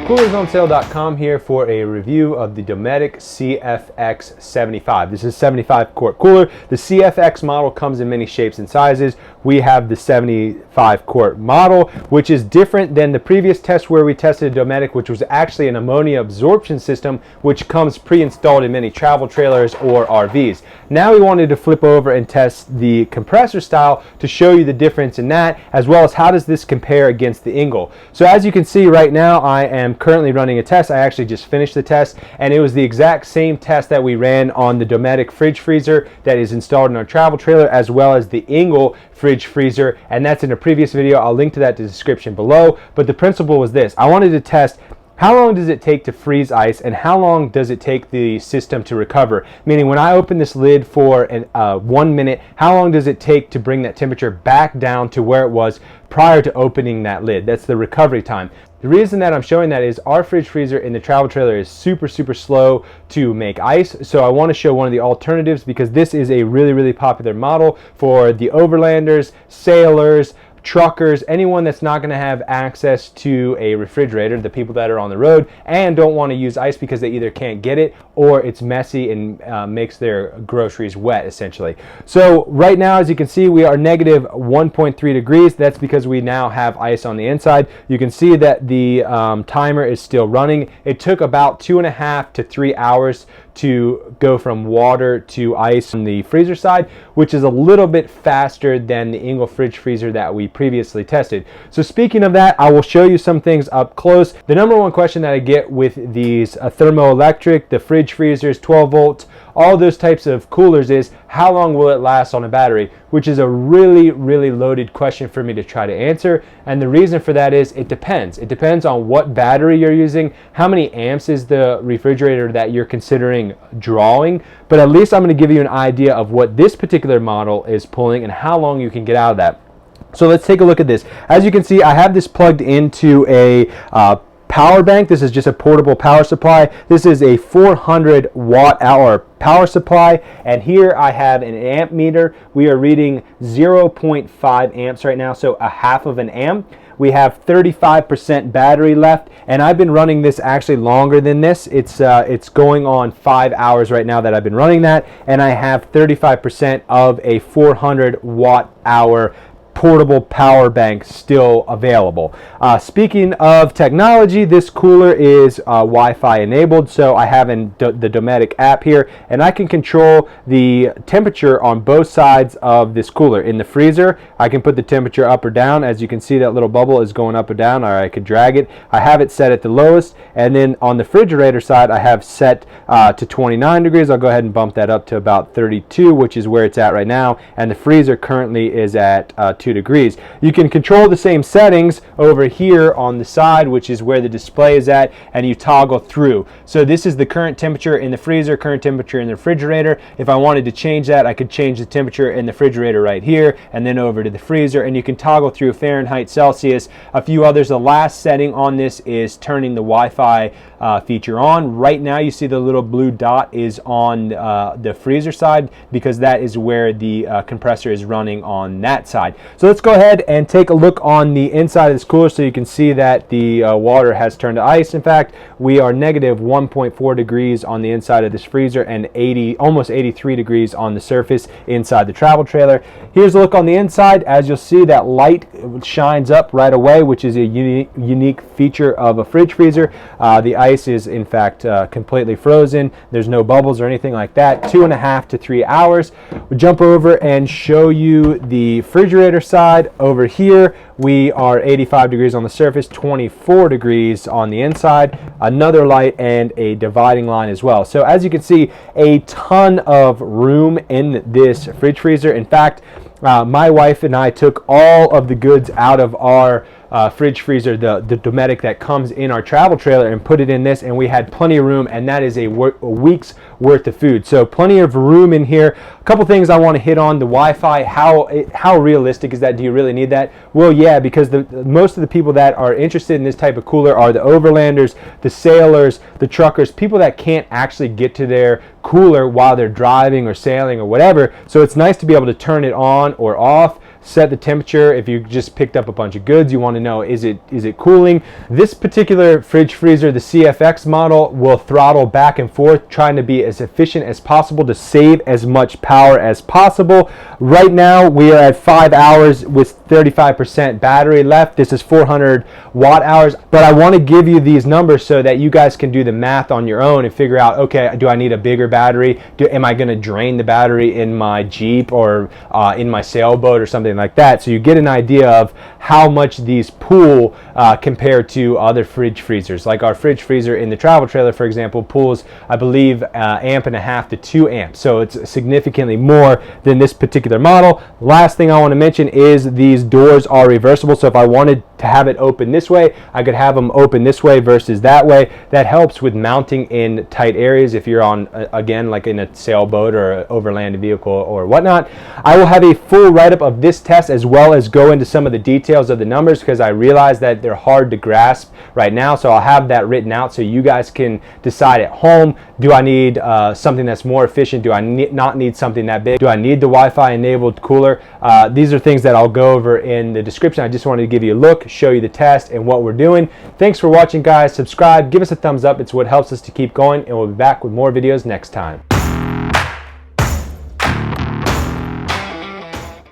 CoolersOnSale.com here for a review of the DOMETIC CFX 75. This is a 75 quart cooler. The CFX model comes in many shapes and sizes. We have the 75 quart model, which is different than the previous test where we tested a DOMETIC, which was actually an ammonia absorption system, which comes pre-installed in many travel trailers or RVs. Now we wanted to flip over and test the compressor style to show you the difference in that, as well as how does this compare against the Engel. So as you can see right now, I am currently running a test. I actually just finished the test, and it was the exact same test that we ran on the DOMETIC Fridge Freezer that is installed in our travel trailer, as well as the Engel Fridge Freezer, and that's in a previous video. I'll link to that in the description below. But the principle was this: I wanted to test how long does it take to freeze ice, and how long does it take the system to recover? Meaning, when I open this lid for 1 minute, how long does it take to bring that temperature back down to where it was prior to opening that lid? That's the recovery time. The reason that I'm showing that is our fridge freezer in the travel trailer is super slow to make ice. So I want to show one of the alternatives, because this is a really popular model for the overlanders, sailors, truckers, anyone that's not going to have access to a refrigerator, the people that are on the road and don't want to use ice because they either can't get it or it's messy and makes their groceries wet, essentially. So right now, as you can see, we are negative 1.3 degrees. That's because we now have ice on the inside. You can see that the timer is still running. It took about 2.5 to 3 hours to go from water to ice on the freezer side, which is a little bit faster than the Engel Fridge Freezer that we previously tested. So speaking of that, I will show you some things up close. The number one question that I get with these thermoelectric, the fridge freezers, 12 volts, all those types of coolers is, how long will it last on a battery? Which is a really loaded question for me to try to answer. And the reason for that is it depends. It depends on what battery you're using, how many amps is the refrigerator that you're considering drawing. But at least I'm going to give you an idea of what this particular model is pulling and how long you can get out of that. So let's take a look at this. As you can see, I have this plugged into a power bank. This is just a portable power supply. This is a 400 watt hour power supply, and here I have an amp meter. We are reading 0.5 amps right now, so a half of an amp. We have 35% battery left, and I've been running this actually longer than this. It's going on 5 hours right now that I've been running that, and I have 35% of a 400 watt hour portable power bank still available. Speaking of technology, this cooler is Wi-Fi enabled, so I have the DOMETIC app here, and I can control the temperature on both sides of this cooler. In the freezer, I can put the temperature up or down. As you can see, that little bubble is going up or down, or I could drag it. I have it set at the lowest, and then on the refrigerator side, I have set to 29 degrees. I'll go ahead and bump that up to about 32, which is where it's at right now, and the freezer currently is at 2 degrees. You can control the same settings over here on the side, which is where the display is at, and you toggle through. So this is the current temperature in the freezer, current temperature in the refrigerator. If I wanted to change that, I could change the temperature in the refrigerator right here and then over to the freezer, and you can toggle through Fahrenheit, Celsius, a few others. The last setting on this is turning the Wi-Fi feature on. Right now you see the little blue dot is on the freezer side, because that is where the compressor is running on that side. So let's go ahead and take a look on the inside of this cooler so you can see that the water has turned to ice. In fact, we are negative 1.4 degrees on the inside of this freezer and almost 83 degrees on the surface inside the travel trailer. Here's a look on the inside. As you'll see, that light shines up right away, which is a unique feature of a fridge freezer. The ice is in fact completely frozen. There's no bubbles or anything like that. 2.5 to 3 hours. We'll jump over and show you the refrigerator side. Over here, we are 85 degrees on the surface, 24 degrees on the inside. Another light and a dividing line as well. So as you can see, a ton of room in this fridge freezer. In fact, my wife and I took all of the goods out of our fridge freezer, the DOMETIC that comes in our travel trailer, and put it in this, and we had plenty of room, and that is a week's worth of food. So plenty of room in here. A couple things I want to hit on: the Wi-Fi. How realistic is that? Do you really need that? Well, yeah, because most of the people that are interested in this type of cooler are the overlanders, the sailors, the truckers, people that can't actually get to their cooler while they're driving or sailing or whatever. So it's nice to be able to turn it on or off. set the temperature. If you just picked up a bunch of goods, you want to know, is it cooling? This particular fridge freezer, the CFX model, will throttle back and forth, trying to be as efficient as possible to save as much power as possible. Right now we are at 5 hours with 35% battery left. This is 400 watt hours, but I want to give you these numbers so that you guys can do the math on your own and figure out, okay, do I need a bigger battery? Am I going to drain the battery in my Jeep or in my sailboat or something like that? So you get an idea of how much these pool compared to other fridge freezers. Like our fridge freezer in the travel trailer, for example, pools, I believe, 1.5 amps to 2 amps. So it's significantly more than this particular model. Last thing I want to mention is these doors are reversible. So if I wanted to have it open this way, I could have them open this way versus that way. That helps with mounting in tight areas if you're on, again, like in a sailboat or an overland vehicle or whatnot. I will have a full write-up of this test as well as go into some of the details of the numbers, because I realize that they're hard to grasp right now. So I'll have that written out so you guys can decide at home, do I need something that's more efficient? Do I not need something that big? Do I need the Wi-Fi enabled cooler? These are things that I'll go over in the description. I just wanted to give you a look, show you the test and what we're doing. Thanks for watching, guys. Subscribe, give us a thumbs up. It's what helps us to keep going, and we'll be back with more videos next time.